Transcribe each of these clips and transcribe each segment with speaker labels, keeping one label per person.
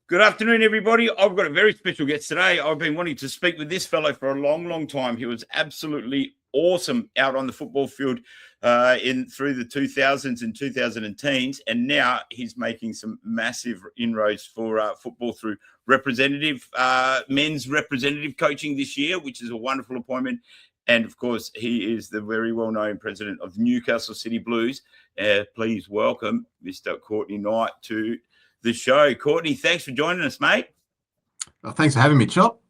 Speaker 1: Good afternoon, everybody. I've got a very special guest today. I've been wanting to speak with this fellow for a long, long time. He was absolutely awesome out on the football field through the 2000s and 2010s, and now he's making some massive inroads for football through men's representative coaching this year, which is a wonderful appointment. And of course, he is the very well-known president of Newcastle City Blues. Please welcome Mr. Courtney Knight to the show. Courtney, thanks for joining us, mate.
Speaker 2: Well, thanks for having me, Chop.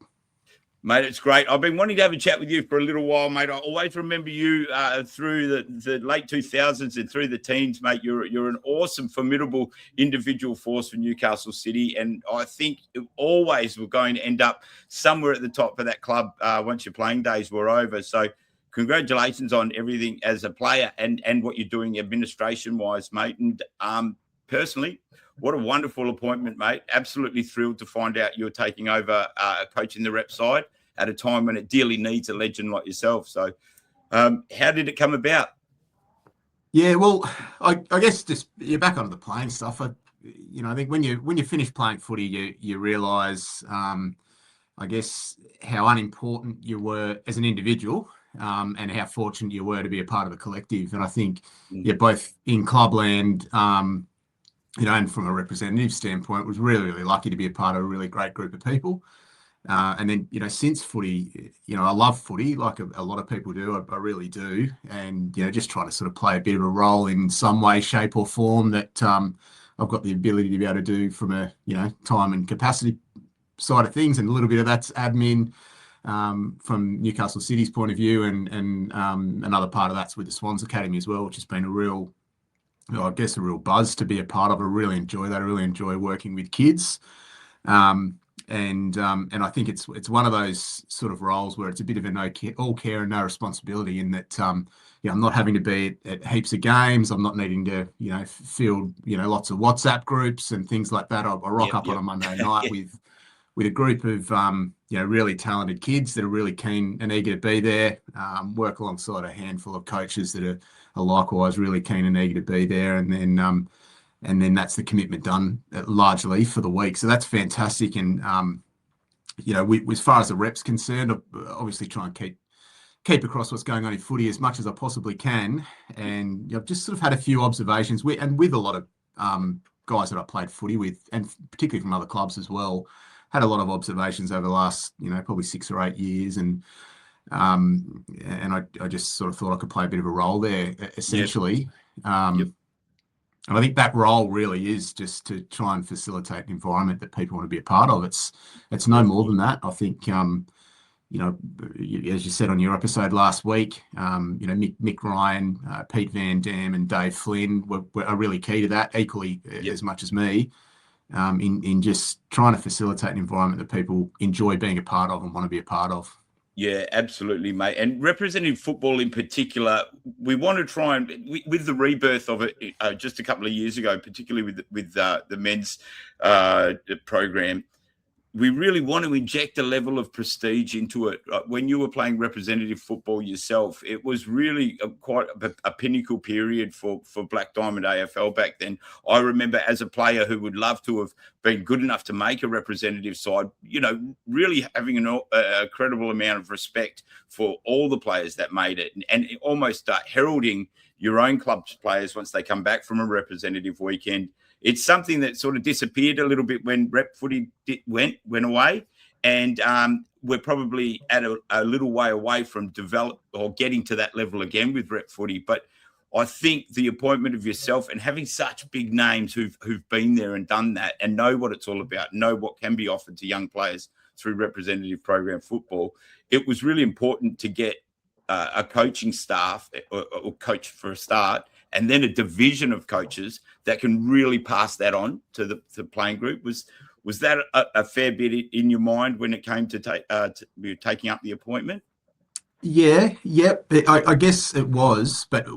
Speaker 1: Mate, it's great. I've been wanting to have a chat with you for a little while, mate. I always remember you through the late 2000s and through the teens, mate. You're an awesome, formidable individual force for Newcastle City, and I think always we're going to end up somewhere at the top of that club once your playing days were over. So congratulations on everything as a player and what you're doing administration-wise, mate. And personally, what a wonderful appointment, mate. Absolutely thrilled to find out you're taking over coaching the Rep side at a time when it dearly needs a legend like yourself. So how did it come about?
Speaker 2: Yeah, well, I guess just you're back onto the playing stuff. I think when you finish playing footy, you realise, I guess, how unimportant you were as an individual and how fortunate you were to be a part of a collective. And I think, both in clubland, and from a representative standpoint, was really, really lucky to be a part of a really great group of people. And then, since footy, I love footy like a lot of people do. I really do. And, just try to sort of play a bit of a role in some way, shape or form that I've got the ability to be able to do from a, time and capacity side of things. And a little bit of that's admin from Newcastle City's point of view. And another part of that's with the Swans Academy as well, which has been a real buzz to be a part of. I really enjoy that. I really enjoy working with kids. And I think it's one of those sort of roles where it's a bit of a all care and no responsibility in that, I'm not having to be at heaps of games. I'm not needing to, field, lots of WhatsApp groups and things like that. I rock up on a Monday night with a group of, really talented kids that are really keen and eager to be there, work alongside a handful of coaches that are likewise really keen and eager to be there. And then that's the commitment done largely for the week. So that's fantastic. And, as far as the Rep's concerned, I obviously try and keep across what's going on in footy as much as I possibly can. And I've just sort of had a few observations with a lot of guys that I played footy with, and particularly from other clubs as well, had a lot of observations over the last, probably 6 or 8 years. And I just sort of thought I could play a bit of a role there, essentially. And I think that role really is just to try and facilitate an environment that people want to be a part of. It's no more than that. I think, as you said on your episode last week, Mick Ryan, Pete Van Dam and Dave Flynn are really key to that, equally as much as me, in just trying to facilitate an environment that people enjoy being a part of and want to be a part of.
Speaker 1: Yeah, absolutely, mate. And representative football in particular, we want to try and, with the rebirth of it just a couple of years ago, particularly with the men's program, we really want to inject a level of prestige into it. When you were playing representative football yourself, it was really quite a pinnacle period for Black Diamond AFL back then. I remember as a player who would love to have been good enough to make a representative side, really having a credible amount of respect for all the players that made it, and almost heralding your own club's players once they come back from a representative weekend. It's something that sort of disappeared a little bit when Rep Footy went away, and we're probably at a little way away from develop or getting to that level again with Rep Footy. But I think the appointment of yourself and having such big names who've been there and done that and know what it's all about, know what can be offered to young players through representative program football, it was really important to get a coaching staff or coach for a start, and then a division of coaches that can really pass that on to the playing group. Was that a fair bit in your mind when it came to taking up the appointment?
Speaker 2: Yeah, I guess it was, but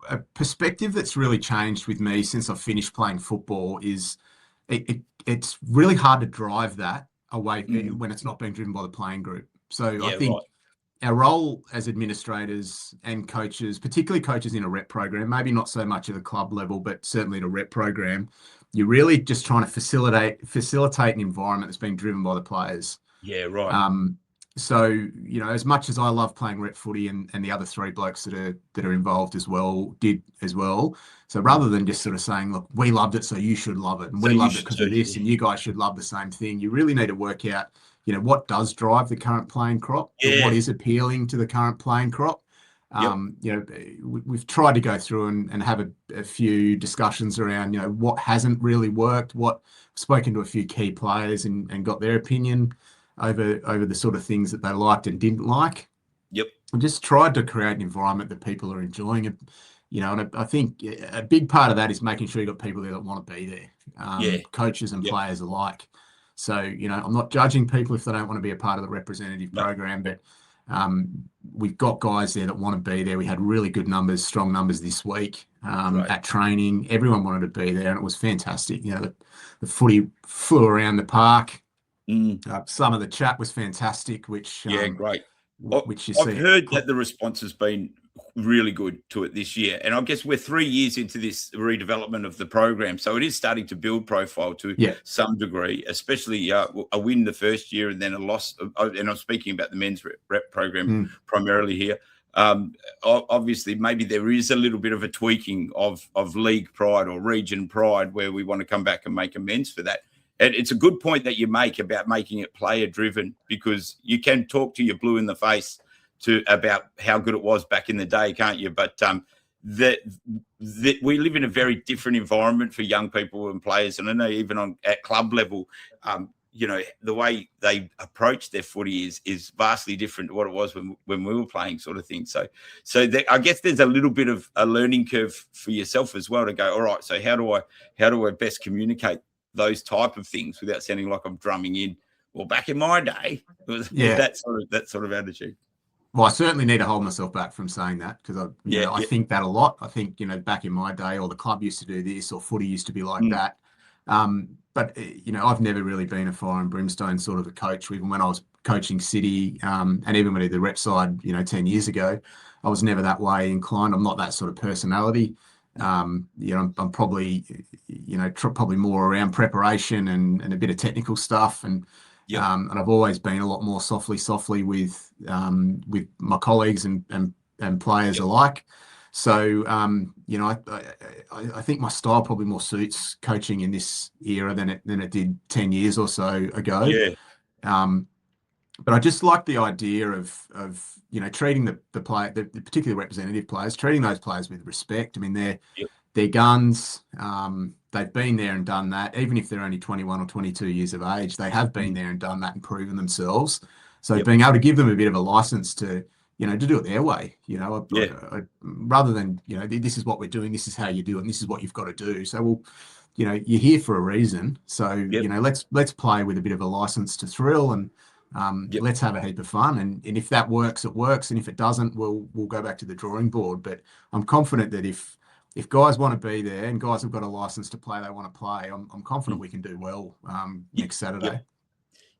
Speaker 2: a perspective that's really changed with me since I finished playing football is it's really hard to drive that away when it's not being driven by the playing group. So I think our role as administrators and coaches, particularly coaches in a rep program, maybe not so much at a club level, but certainly at a rep program, you're really just trying to facilitate an environment that's being driven by the players.
Speaker 1: Yeah, right.
Speaker 2: So, you know, as much as I love playing rep footy, and the other three blokes that are involved as well did as well. So rather than just sort of saying, look, we loved it, so you should love it, and
Speaker 1: So
Speaker 2: we
Speaker 1: you
Speaker 2: loved it
Speaker 1: should
Speaker 2: because
Speaker 1: too.
Speaker 2: of this,
Speaker 1: Yeah.
Speaker 2: and you guys should love the same thing, you really need to work out, you know, what does drive the current playing crop,
Speaker 1: Yeah.
Speaker 2: what is appealing to the current playing crop.
Speaker 1: Yep.
Speaker 2: You know, we've tried to go through and have a few discussions around, you know, what hasn't really worked, what spoken to a few key players and got their opinion over the sort of things that they liked and didn't like.
Speaker 1: Yep.
Speaker 2: And just tried to create an environment that people are enjoying it. You know, and I think a big part of that is making sure you've got people there that want to be there,
Speaker 1: Yeah.
Speaker 2: coaches and
Speaker 1: Yep.
Speaker 2: players alike. So, you know, I'm not judging people if they don't want to be a part of the representative
Speaker 1: No.
Speaker 2: program, but we've got guys there that want to be there. We had really good numbers, strong numbers this week
Speaker 1: Right.
Speaker 2: at training. Everyone wanted to be there, and it was fantastic. You know, the footy flew around the park. Some of the chat was fantastic, which
Speaker 1: Great.
Speaker 2: which you
Speaker 1: I've
Speaker 2: see.
Speaker 1: heard that the response has been really good to it this year, and I guess we're 3 years into this redevelopment of the program, so it is starting to build profile to some degree, especially a win the first year and then a loss. And I'm speaking about the men's rep program primarily here. Obviously, maybe there is a little bit of a tweaking of league pride or region pride where we want to come back and make amends for that. And it's a good point that you make about making it player driven, because you can talk to your blue in the face about how good it was back in the day, can't you? But that we live in a very different environment for young people and players, and I know even at club level, you know, the way they approach their footy is vastly different to what it was when we were playing, sort of thing. So I guess there's a little bit of a learning curve for yourself as well to go, all right, so how do I best communicate those type of things without sounding like I'm drumming in? Well, back in my day, it was that sort of attitude.
Speaker 2: Well, I certainly need to hold myself back from saying that, because I think that a lot. I think, you know, back in my day, or the club used to do this, or footy used to be like that. But you know, I've never really been a fire and brimstone sort of a coach. Even when I was coaching City, and even when I did the rep side, you know, 10 years ago, I was never that way inclined. I'm not that sort of personality. You know, I'm probably, you know, probably more around preparation and a bit of technical stuff, and I've always been a lot more softly with my colleagues and players alike. So you know, I think my style probably more suits coaching in this era than it did 10 years or so ago.
Speaker 1: Yeah.
Speaker 2: But I just like the idea of you know, treating the particularly representative players, treating those players with respect. I mean, they're guns. They've been there and done that. Even if they're only 21 or 22 years of age, they have been there and done that and proven themselves. So being able to give them a bit of a license to, you know, to do it their way, you know, rather than, you know, this is what we're doing, this is how you do it, and this is what you've got to do. So, well, you know, you're here for a reason. So, you know, let's play with a bit of a license to thrill, and let's have a heap of fun. And if that works, it works. And if it doesn't, we'll go back to the drawing board. But I'm confident that if guys want to be there and guys have got a license to play, they want to play, I'm confident we can do well next Saturday.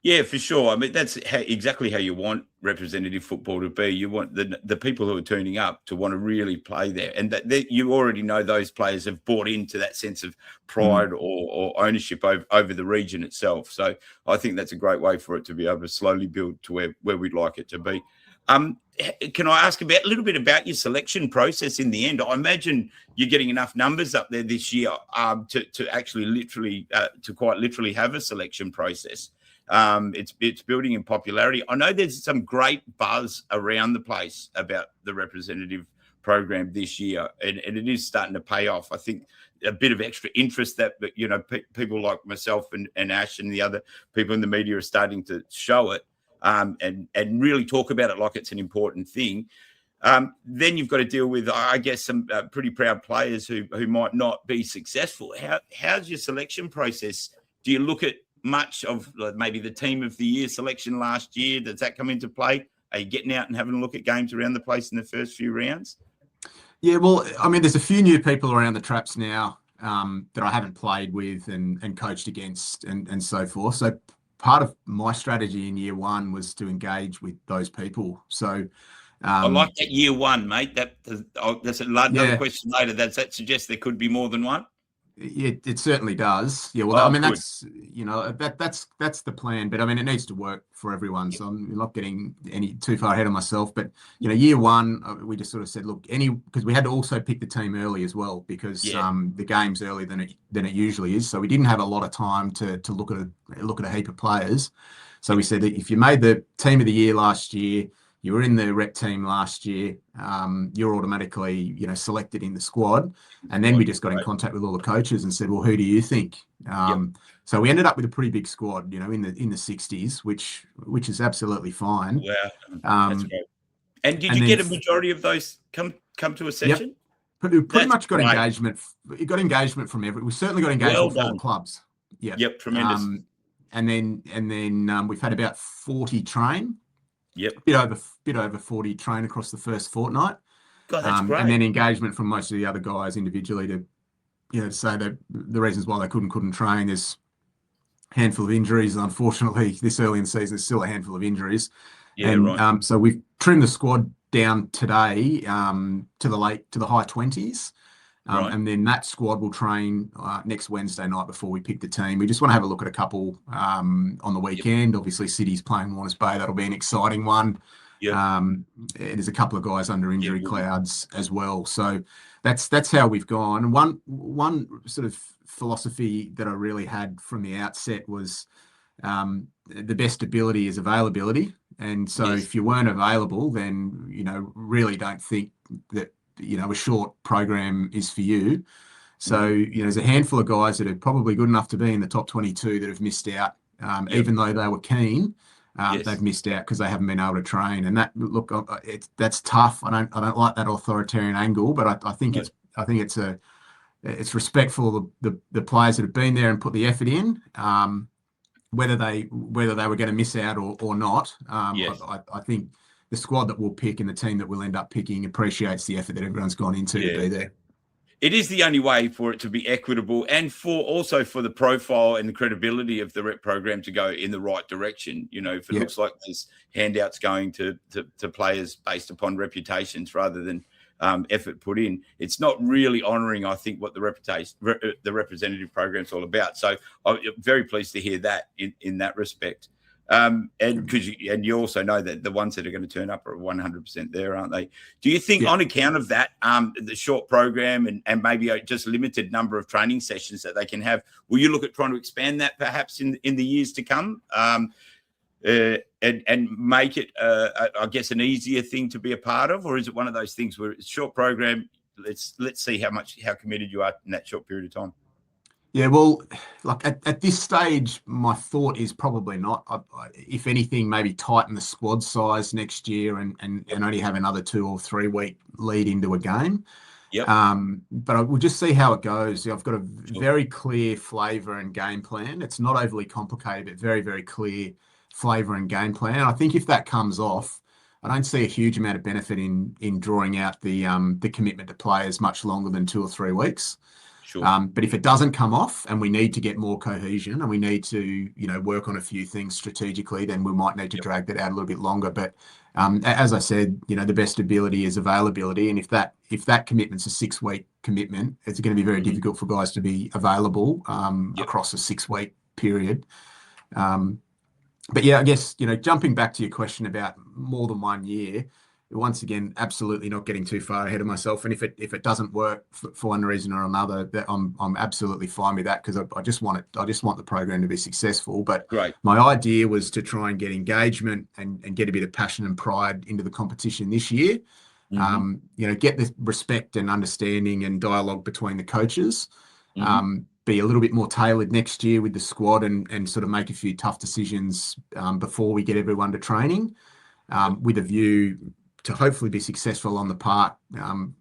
Speaker 1: Yeah, for sure. I mean, that's exactly how you want representative football to be. You want the people who are turning up to want to really play there, and that you already know those players have bought into that sense of pride or ownership over the region itself. So I think that's a great way for it to be able to slowly build to where we'd like it to be. Can I ask a little bit about your selection process in the end? I imagine you're getting enough numbers up there this year to actually quite literally have a selection process. It's building in popularity. I know there's some great buzz around the place about the representative program this year, and it is starting to pay off. I think a bit of extra interest that, you know, people like myself and Ash and the other people in the media are starting to show it, and really talk about it like it's an important thing. Then you've got to deal with, I guess, some pretty proud players who might not be successful. How's your selection process? Do you look at much of maybe the team of the year selection last year? Does that come into play? Are you getting out and having a look at games around the place in the first few rounds?
Speaker 2: Yeah, well, I mean, there's a few new people around the traps now that I haven't played with and coached against and so forth. So part of my strategy in year one was to engage with those people. So,
Speaker 1: I like that year one, mate. That's another
Speaker 2: yeah,
Speaker 1: question later. That suggests there could be more than one?
Speaker 2: it certainly does. Yeah, well, I
Speaker 1: Oh,
Speaker 2: mean,
Speaker 1: good.
Speaker 2: that's the plan, but I mean, it needs to work for everyone. So I'm not getting any too far ahead of myself. But year one, we just sort of said, look, because we had to also pick the team early as well, because
Speaker 1: Yeah.
Speaker 2: the game's earlier than it usually is. So we didn't have a lot of time to look at a heap of players. So we said that if you made the team of the year last year, you were in the rep team last year, you're automatically, selected in the squad. And then we just got in contact with all the coaches and said, well, who do you think? So we ended up with a pretty big squad, in the 60s, which is absolutely fine.
Speaker 1: Wow, that's great. And did you get a majority of those come to Ascension?
Speaker 2: Yep. Pretty much got engagement. It got engagement from we certainly got engagement from all the clubs. Yeah.
Speaker 1: Yep. Tremendous.
Speaker 2: And then we've had about 40 train.
Speaker 1: Yep.
Speaker 2: Bit over 40 train across the first fortnight.
Speaker 1: God, that's great.
Speaker 2: And then engagement from most of the other guys individually to say that the reasons why they couldn't train. There's a handful of injuries. Unfortunately, this early in the season, there's still a handful of injuries.
Speaker 1: Yeah,
Speaker 2: and
Speaker 1: right.
Speaker 2: So we've trimmed the squad down today to the high 20s.
Speaker 1: Right.
Speaker 2: And then that squad will train next Wednesday night before we pick the team. We just want to have a look at a couple on the weekend. Yep. Obviously, City's playing Warners Bay. That'll be an exciting one. Yep. There's a couple of guys under injury clouds as well. So that's how we've gone. One sort of philosophy that I really had from the outset was the best ability is availability. And so if you weren't available, then, really don't think that, a short program is for you. So, there's a handful of guys that are probably good enough to be in the top 22 that have missed out, even though they were keen. They've missed out because they haven't been able to train. And that's tough. I don't like that authoritarian angle, but I think it's respectful of the players that have been there and put the effort in. Whether they were going to miss out or not, I think the squad that we'll pick and the team that we'll end up picking appreciates the effort that everyone's gone into to be there.
Speaker 1: It is the only way for it to be equitable and also for the profile and the credibility of the rep program to go in the right direction. If it looks like there's handouts going to players based upon reputations rather than effort put in, it's not really honouring, I think, what the representative program's all about. So I'm very pleased to hear that in that respect. And you also know that the ones that are going to turn up are 100% there, aren't they? Do you think on account of that, the short program and maybe just limited number of training sessions that they can have, will you look at trying to expand that perhaps in the years to come? And make it, I guess, an easier thing to be a part of, or is it one of those things where it's a short program? Let's see how committed you are in that short period of time.
Speaker 2: Yeah, well, like at this stage, my thought is probably not. If anything, maybe tighten the squad size next year and only have another 2 or 3 week lead into a game.
Speaker 1: Yep.
Speaker 2: But we'll just see how it goes. I've got a very clear flavour and game plan. It's not overly complicated, but very, very clear flavour and game plan. I think if that comes off, I don't see a huge amount of benefit in drawing out the commitment to players much longer than 2 or 3 weeks.
Speaker 1: Sure.
Speaker 2: But if it doesn't come off and we need to get more cohesion and we need to, work on a few things strategically, then we might need to drag that out a little bit longer. But as I said, the best ability is availability. And if that commitment's a 6-week commitment, it's going to be very difficult for guys to be available across a 6-week period. But yeah, I guess, jumping back to your question about more than 1 year, once again, absolutely not getting too far ahead of myself. And if it doesn't work for one reason or another, I'm absolutely fine with that, because I just want the program to be successful. But my idea was to try and get engagement and get a bit of passion and pride into the competition this year. Get the respect and understanding and dialogue between the coaches. Be a little bit more tailored next year with the squad and sort of make a few tough decisions before we get everyone to training, with a view to hopefully be successful on the park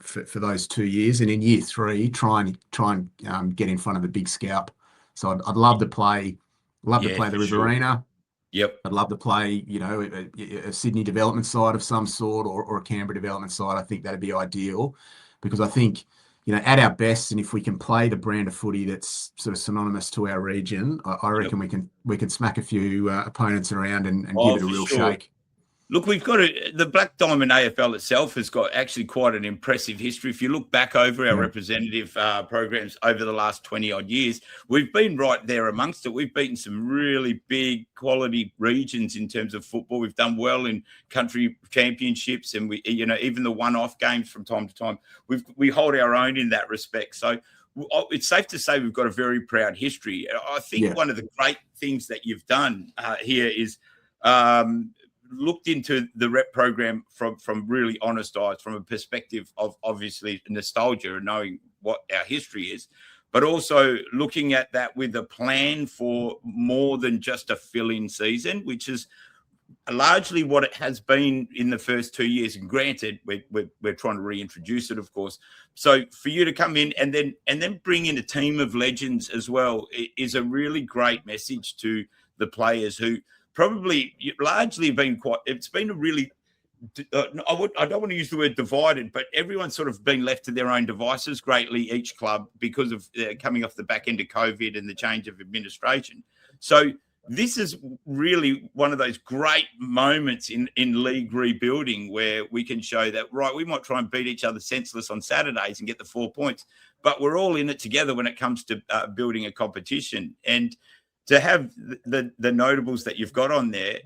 Speaker 2: for those 2 years, and in year 3 try and get in front of a big scalp. So I'd love to play the Riverina.
Speaker 1: Yep.
Speaker 2: I'd love to play a Sydney development side of some sort, or a Canberra development side. I think that'd be ideal, because I think at our best, and if we can play the brand of footy that's sort of synonymous to our region, I reckon we can smack a few opponents around and give it a
Speaker 1: for
Speaker 2: real
Speaker 1: sure.
Speaker 2: shake.
Speaker 1: Look, we've got the Black Diamond AFL itself has got actually quite an impressive history. If you look back over our representative programs over the last 20 odd years, we've been right there amongst it. We've beaten some really big quality regions in terms of football. We've done well in country championships, and we, even the one-off games from time to time, we hold our own in that respect. So it's safe to say we've got a very proud history. I think one of the great things that you've done here is looked into the rep program from really honest eyes, from a perspective of obviously nostalgia and knowing what our history is, but also looking at that with a plan for more than just a fill-in season, which is largely what it has been in the first 2 years. And granted, we're trying to reintroduce it, of course. So for you to come in and then bring in a team of legends as well is a really great message to the players who probably largely been it's been a really, I don't want to use the word divided, but everyone's sort of been left to their own devices greatly, each club, because of coming off the back end of COVID and the change of administration. So this is really one of those great moments in league rebuilding where we can show that, right, we might try and beat each other senseless on Saturdays and get the 4 points, but we're all in it together when it comes to building a competition. And to have the notables that you've got on there,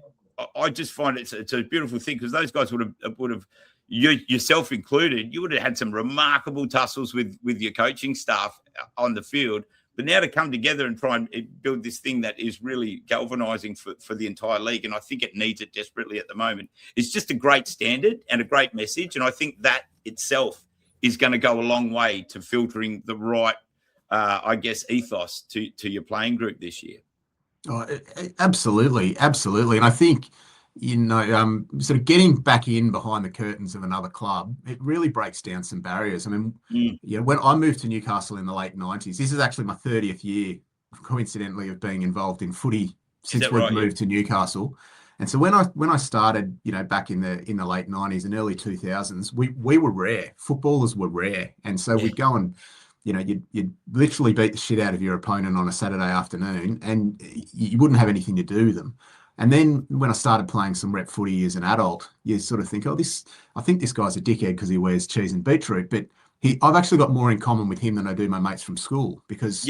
Speaker 1: I just find it's a beautiful thing, because those guys would have you, yourself included, you would have had some remarkable tussles with your coaching staff on the field. But now to come together and try and build this thing that is really galvanizing for the entire league, and I think it needs it desperately at the moment, it's just a great standard and a great message. And I think that itself is going to go a long way to filtering the right, ethos to your playing group this year.
Speaker 2: Oh, absolutely. And I think, sort of getting back in behind the curtains of another club, it really breaks down some barriers. I mean, when I moved to Newcastle in the late 90s, this is actually my 30th year, coincidentally, of being involved in footy since we've moved to Newcastle. And so when I started, back in the late 90s and early 2000s, we were rare. Footballers were rare. And so we'd go and you'd literally beat the shit out of your opponent on a Saturday afternoon, and you wouldn't have anything to do with them. And then when I started playing some rep footy as an adult, you sort of think, I think this guy's a dickhead because he wears cheese and beetroot. But I've actually got more in common with him than I do my mates from school, because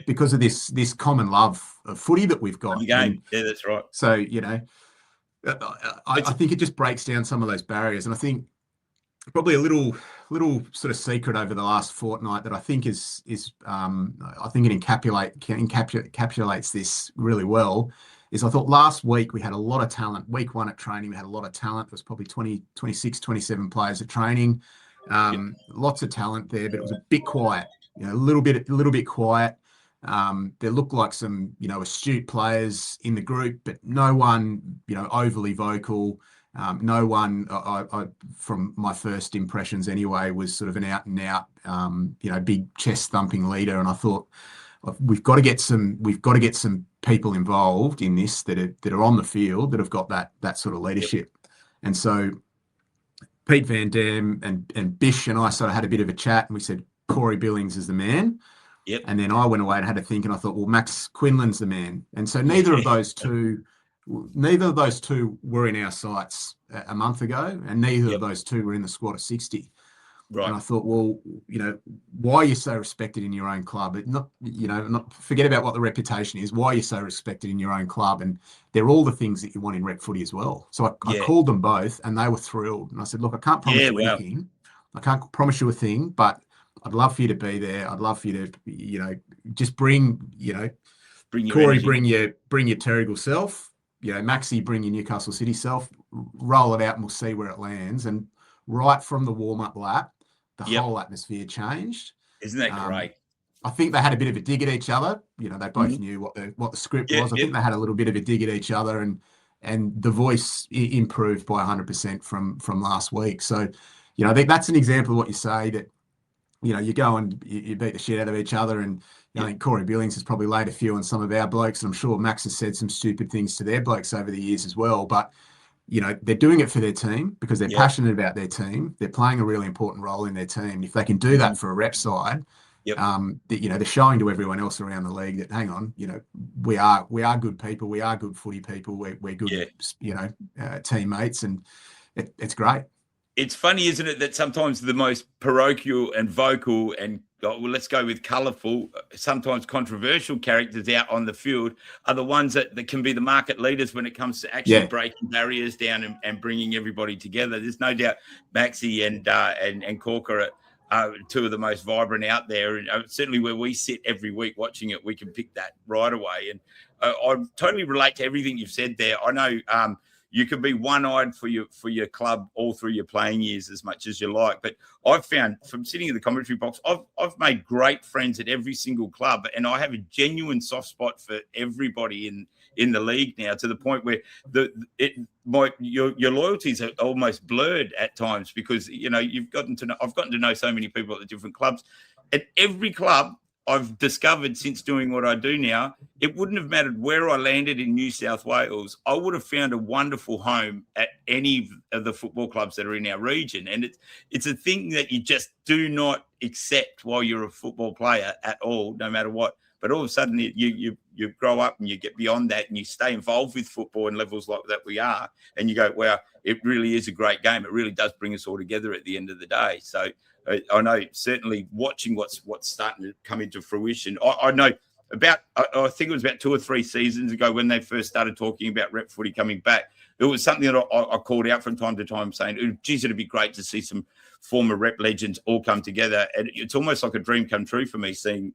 Speaker 2: because of this common love of footy that we've got.
Speaker 1: Yeah, that's right.
Speaker 2: So I think it just breaks down some of those barriers, and I think probably a little sort of secret over the last fortnight that I think I think it encapsulates this really well is I thought last week we had a lot of talent. Week 1 at training, we had a lot of talent. There was probably 20, 26, 27 players at training. Lots of talent there, but it was a bit quiet, a little bit quiet. There looked like some, astute players in the group, but no one, overly vocal. No one, from my first impressions anyway, was sort of an out and out, big chest thumping leader. And I thought we've got to get some people involved in this that are on the field that have got that sort of leadership. And so Pete Van Dam and Bish and I sort of had a bit of a chat, and we said Corey Billings is the man.
Speaker 1: Yep.
Speaker 2: And then I went away and had a think, and I thought, well, Max Quinlan's the man. And so neither of those two were in our sights a month ago, and neither of those two were in the squad of 60. Right. And I thought, well, why are you so respected in your own club? Not forget about what the reputation is. Why are you so respected in your own club? And they're all the things that you want in rep footy as well. So I called them both, and they were thrilled. And I said, look, I can't promise you anything. I can't promise you a thing, but I'd love for you to be there. I'd love for you to, just bring Corey, bring your Terrigal self. Maxi, bring your Newcastle City self, roll it out, and we'll see where it lands. And right from the warm-up lap, the whole atmosphere changed.
Speaker 1: Isn't that great?
Speaker 2: I think they had a bit of a dig at each other. They both knew what the script was. I think they had a little bit of a dig at each other, and the voice improved by 100% from last week. So, I think that's an example of what you say, that, you go and you beat the shit out of each other, and I think Corey Billings has probably laid a few on some of our blokes, and I'm sure Max has said some stupid things to their blokes over the years as well. But they're doing it for their team because they're
Speaker 1: Yeah.
Speaker 2: passionate about their team. They're playing a really important role in their team. If they can do that for a rep side,
Speaker 1: Yep.
Speaker 2: they're showing to everyone else around the league that, hang on, we are good people. We are good footy people. We're good, teammates, and it's great.
Speaker 1: It's funny, isn't it, that sometimes the most parochial and vocal and, well, let's go with colourful, sometimes controversial characters out on the field are the ones that can be the market leaders when it comes to actually breaking barriers down and bringing everybody together. There's no doubt Maxi and Corker are two of the most vibrant out there. And certainly where we sit every week watching it, we can pick that right away. And I totally relate to everything you've said there. I know you can be one-eyed for your club all through your playing years as much as you like. But I've found from sitting in the commentary box, I've made great friends at every single club, and I have a genuine soft spot for everybody in the league now, to the point where your loyalties are almost blurred at times, because I've gotten to know so many people at the different clubs. At every club I've discovered since doing what I do now, it wouldn't have mattered where I landed in New South Wales. I would have found a wonderful home at any of the football clubs that are in our region. And it's a thing that you just do not accept while you're a football player at all, no matter what. But all of a sudden you grow up and you get beyond that and you stay involved with football in levels like that we are. And you go, wow, it really is a great game. It really does bring us all together at the end of the day. So I know certainly watching what's starting to come into fruition. I know I think it was about 2 or 3 seasons ago when they first started talking about Rep Footy coming back. It was something that I called out from time to time, saying, geez, it'd be great to see some former Rep legends all come together. And it's almost like a dream come true for me, seeing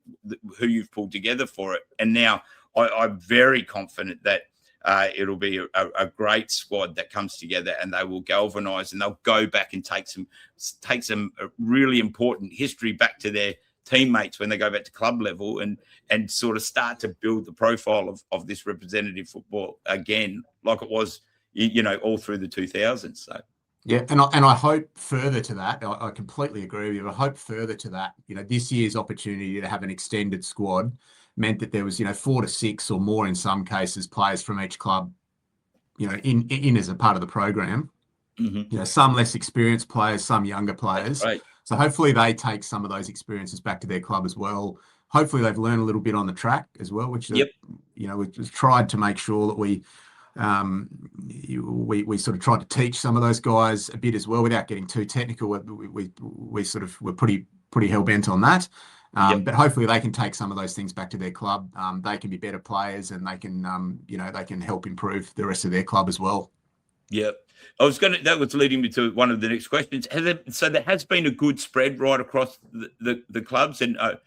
Speaker 1: who you've pulled together for it. And now I'm very confident that it'll be a great squad that comes together, and they will galvanise and they'll go back and take some really important history back to their teammates when they go back to club level, and sort of start to build the profile of this representative football again, like it was, all through the 2000s. So.
Speaker 2: Yeah, and I hope further to that. I completely agree with you. I hope further to that. This year's opportunity to have an extended squad meant that there was 4 to 6 or more in some cases players from each club, in as a part of the program. Mm-hmm. Some less experienced players, some younger players. Right. So hopefully they take some of those experiences back to their club as well. Hopefully they've learned a little bit on the track as well, which we've tried to make sure that we sort of tried to teach some of those guys a bit as well without getting too technical. We sort of were pretty hell bent on that. But hopefully they can take some of those things back to their club. They can be better players, and they can they can help improve the rest of their club as well.
Speaker 1: Yep. That was leading me to one of the next questions. So there has been a good spread right across the clubs, and I'm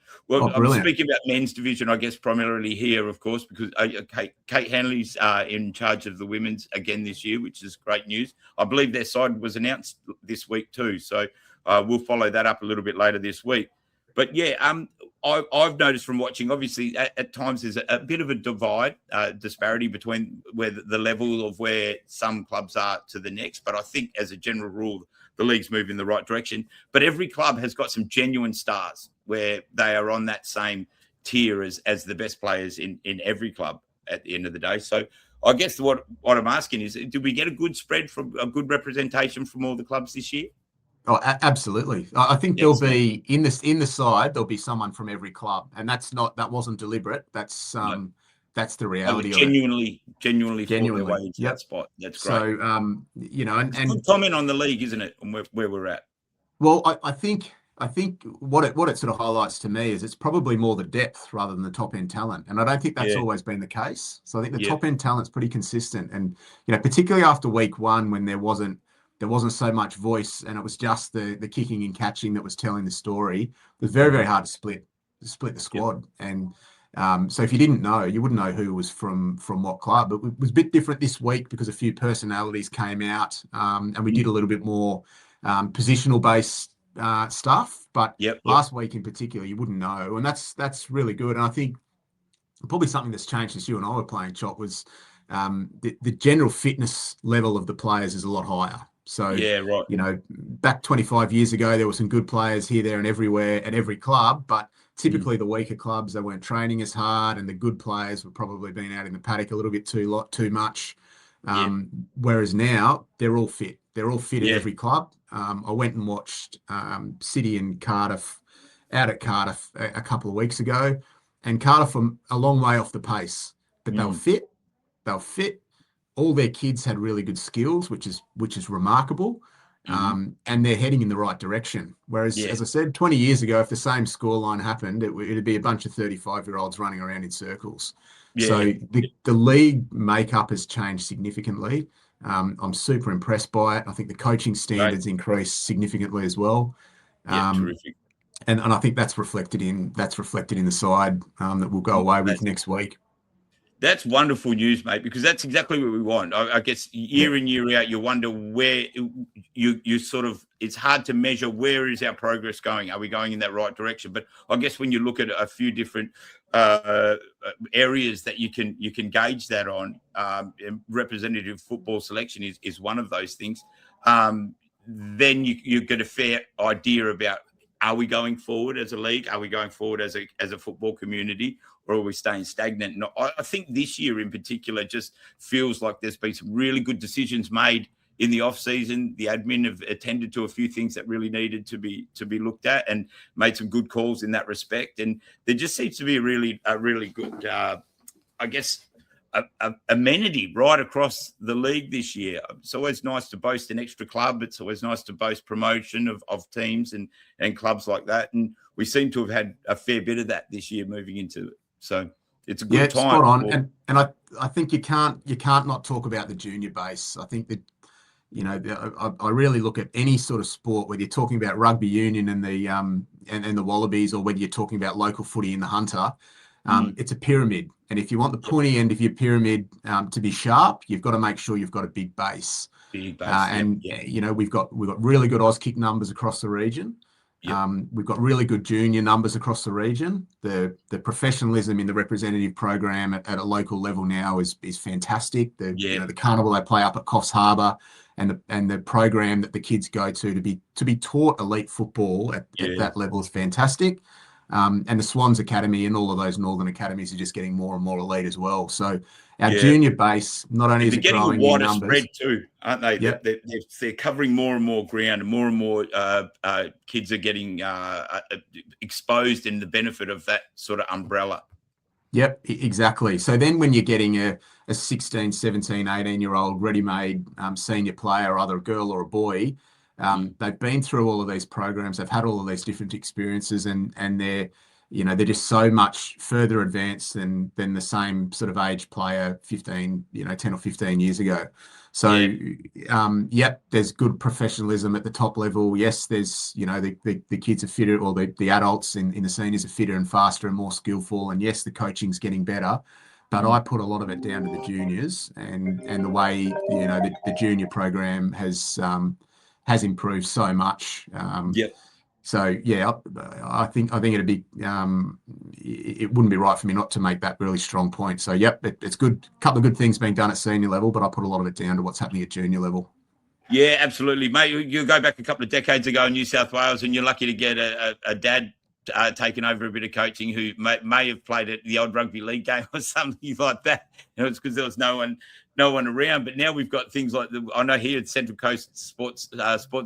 Speaker 1: speaking about men's division, I guess, primarily here, of course, because Kate Hanley's in charge of the women's again this year, which is great news. I believe their side was announced this week too, so we'll follow that up a little bit later this week. But yeah, I've noticed from watching, obviously, at times there's a bit of a disparity between where the level of where some clubs are to the next. But I think as a general rule, the league's moving in the right direction. But every club has got some genuine stars where they are on that same tier as the best players in every club at the end of the day. So I guess what I'm asking is, did we get a good spread from a good representation from all the clubs this year?
Speaker 2: Oh, absolutely. I think there'll be in the side, there'll be someone from every club, and that wasn't deliberate. That's the reality.
Speaker 1: Genuinely fought their way into that spot. That's great. So
Speaker 2: and
Speaker 1: good comment on the league, isn't it, and where we're at?
Speaker 2: Well, I think what it sort of highlights to me is it's probably more the depth rather than the top end talent, and I don't think that's always been the case. So I think the top end talent's pretty consistent, and particularly after week 1 when there wasn't so much voice and it was just the kicking and catching that was telling the story. It was very, very hard to split the squad. And so if you didn't know, you wouldn't know who was from what club. But it was a bit different this week because a few personalities came out and we did a little bit more positional based stuff. But last week in particular, you wouldn't know. And that's really good. And I think probably something that's changed since you and I were playing, Chop, was the general fitness level of the players is a lot higher. So, back 25 years ago, there were some good players here, there and everywhere at every club, but typically the weaker clubs, they weren't training as hard, and the good players were probably being out in the paddock a little bit too much.
Speaker 1: Yeah.
Speaker 2: Whereas now they're all fit. They're all fit at
Speaker 1: Yeah.
Speaker 2: every club. I went and watched City and Cardiff out at Cardiff a couple of weeks ago, and Cardiff were a long way off the pace, but they were
Speaker 1: Mm.
Speaker 2: fit. They were fit. All their kids had really good skills, which is remarkable.
Speaker 1: Mm-hmm.
Speaker 2: And they're heading in the right direction. Whereas,
Speaker 1: Yeah.
Speaker 2: as I said, 20 years ago, if the same scoreline happened, it'd be a bunch of 35-year-olds running around in circles.
Speaker 1: Yeah.
Speaker 2: So the league makeup has changed significantly. I'm super impressed by it. I think the coaching
Speaker 1: Great.
Speaker 2: standards increased significantly as well.
Speaker 1: Yeah.
Speaker 2: Um,
Speaker 1: Terrific.
Speaker 2: and I think that's reflected in the side that we'll go away with next week.
Speaker 1: That's wonderful news, mate, because that's exactly what we want. I guess year in, year out, you wonder where you sort of, it's hard to measure where is our progress going. Are we going in that right direction? But I guess when you look at a few different areas that you can gauge that on, representative football selection is one of those things. Then you get a fair idea about, are we going forward as a league? Are we going forward as a football community? Or are we staying stagnant? And I think this year in particular just feels like there's been some really good decisions made in the off season. The admin have attended to a few things that really needed to be looked at and made some good calls in that respect. And there just seems to be a really good, I guess, amenity right across the league this year. It's always nice to boast an extra club. It's always nice to boast promotion of teams and clubs like that. And we seem to have had a fair bit of that this year moving into it. So it's a good time.
Speaker 2: Spot on. And I think you can't not talk about the junior base. I think that, I really look at any sort of sport, whether you're talking about rugby union and the Wallabies, or whether you're talking about local footy in the Hunter. It's a pyramid. And if you want the pointy end of your pyramid to be sharp, you've got to make sure you've got a big base. We've got really good Auskick numbers across the region. Yep. We've got really good junior numbers across the region. The professionalism in the representative program at a local level now is fantastic. The carnival they play up at Coffs Harbour and the program that the kids go to be taught elite football at that level is fantastic. And the Swans Academy and all of those northern academies are just getting more and more elite as well. So our junior base, not only is it growing in numbers,
Speaker 1: spread too, aren't they?
Speaker 2: Yep.
Speaker 1: They're covering more and more ground, and more kids are getting exposed in the benefit of that sort of umbrella.
Speaker 2: Yep, exactly. So then when you're getting a 16, 17, 18-year-old ready-made senior player, either a girl or a boy, they've been through all of these programs, they've had all of these different experiences, and they're just so much further advanced than the same sort of age player 10 or 15 years ago. So there's good professionalism at the top level. Yes, there's the kids are fitter, or the adults in the seniors are fitter and faster and more skillful, and yes, the coaching's getting better. But I put a lot of it down to the juniors and the way the junior program has improved so much. So I think it'd be it wouldn't be right for me not to make that really strong point. So it's good. A couple of good things being done at senior level, but I put a lot of it down to what's happening at junior level.
Speaker 1: Yeah, absolutely, mate. You go back a couple of decades ago in New South Wales, and you're lucky to get a dad taking over a bit of coaching who may have played at the old rugby league game or something like that. It's because there was no one around. But now we've got things like I know here at Central Coast Sports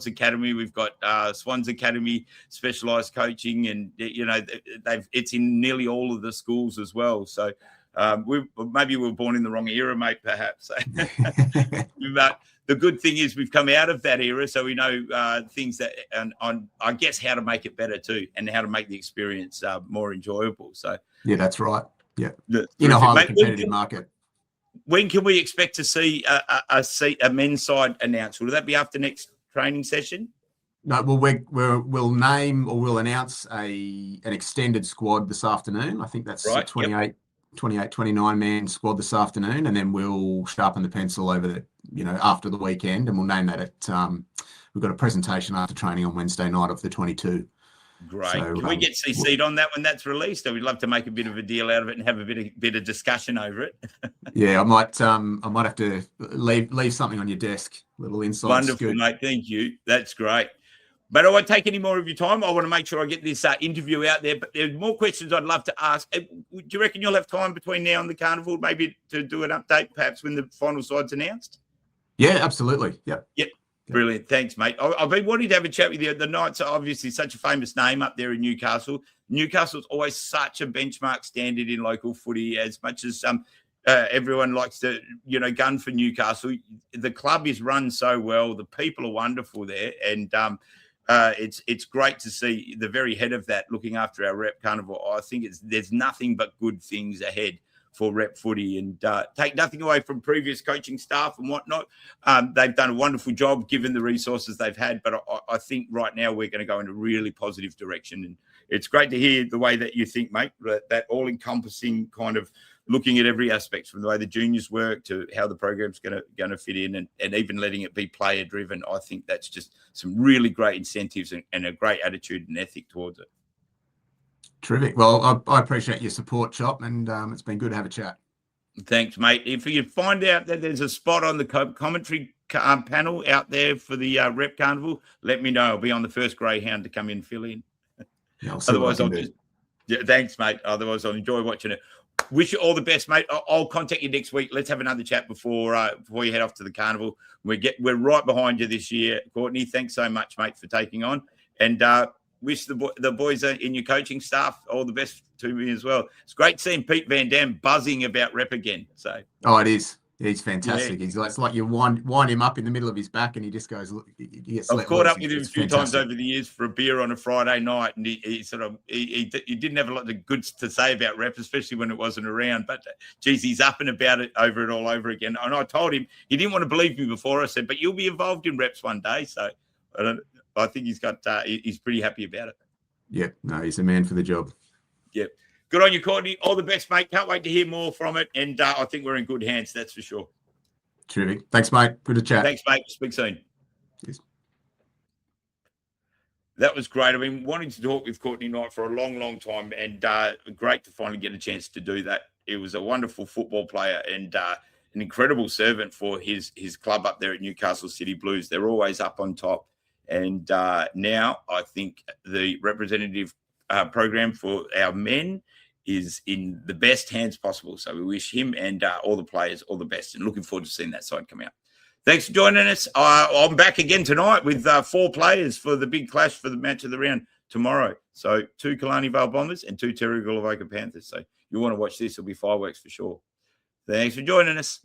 Speaker 1: Academy, we've got Swans Academy specialised coaching, and it's in nearly all of the schools as well. So maybe we were born in the wrong era, mate. Perhaps. The good thing is we've come out of that era, so we know things that on I guess how to make it better too, and how to make the experience more enjoyable. So
Speaker 2: that's right. Yeah, in a highly competitive market.
Speaker 1: When can we expect to see a men's side announced? Will that be after next training session?
Speaker 2: No, well, we'll name or we'll announce an extended squad this afternoon. I think that's right. 29 man squad this afternoon, and then we'll sharpen the pencil over after the weekend, and we'll name that we've got a presentation after training on Wednesday night of the 22.
Speaker 1: Great. So, can we get CC'd on that when that's released? We'd love to make a bit of a deal out of it and have a bit of discussion over it.
Speaker 2: Yeah, I might have to leave something on your desk. Little inside
Speaker 1: Wonderful,
Speaker 2: scoop.
Speaker 1: mate. Thank you. That's great. But I won't take any more of your time. I want to make sure I get this interview out there. But there's more questions I'd love to ask. Do you reckon you'll have time between now and the carnival, maybe to do an update, perhaps when the final side's announced?
Speaker 2: Yeah, absolutely. Yep.
Speaker 1: Brilliant. Thanks, mate. I've been wanting to have a chat with you. The Knights are obviously such a famous name up there in Newcastle. Newcastle's always such a benchmark standard in local footy, as much as everyone likes to, gun for Newcastle. The club is run so well. The people are wonderful there. And it's great to see the very head of that looking after our Rep Carnival. I think there's nothing but good things ahead for Rep Footy, and take nothing away from previous coaching staff and whatnot. They've done a wonderful job given the resources they've had, but I think right now we're going to go in a really positive direction. And it's great to hear the way that you think, mate, that all-encompassing kind of looking at every aspect, from the way the juniors work to how the program's going to fit in, and even letting it be player-driven. I think that's just some really great incentives and a great attitude and ethic towards it.
Speaker 2: Terrific. Well, I appreciate your support, Chop, and it's been good to have a chat.
Speaker 1: Thanks, mate. If you find out that there's a spot on the commentary panel out there for the Rep Carnival, let me know. I'll be on the first Greyhound to come in and fill in.
Speaker 2: Yeah,
Speaker 1: Otherwise, thanks, mate. Otherwise, I'll enjoy watching it. Wish you all the best, mate. I'll contact you next week. Let's have another chat before you head off to the carnival. We're right behind you this year, Courtney. Thanks so much, mate, for taking on. And wish the boys in your coaching staff all the best to me as well. It's great seeing Pete Van Dam buzzing about Rep again. So
Speaker 2: it is. He's fantastic. Yeah. It's like you wind him up in the middle of his back, and he just goes.
Speaker 1: I've caught up with him a few times over the years for a beer on a Friday night, and he didn't have a lot of goods to say about Rep, especially when it wasn't around. But geez, he's up and about it all over again. And I told him, he didn't want to believe me before. I said, but you'll be involved in Reps one day. So I think he's pretty happy about it.
Speaker 2: Yeah, no, he's a man for the job.
Speaker 1: Yep. Good on you, Courtney. All the best, mate. Can't wait to hear more from it. And I think we're in good hands, that's for sure.
Speaker 2: Terrific. Thanks, mate. Good to chat.
Speaker 1: Thanks, mate. Speak soon.
Speaker 2: Cheers.
Speaker 1: That was great. I've been wanting to talk with Courtney Knight for a long, long time, and great to finally get a chance to do that. He was a wonderful football player and an incredible servant for his club up there at Newcastle City Blues. They're always up on top. And now I think the representative program for our men is in the best hands possible. So we wish him and all the players all the best, and looking forward to seeing that side come out. Thanks for joining us. I'm back again tonight with 4 players for the big clash for the match of the round tomorrow. So 2 Killarney Vale Bombers and 2 Terrigal Avoca Panthers. So you want to watch this. It'll be fireworks for sure. Thanks for joining us.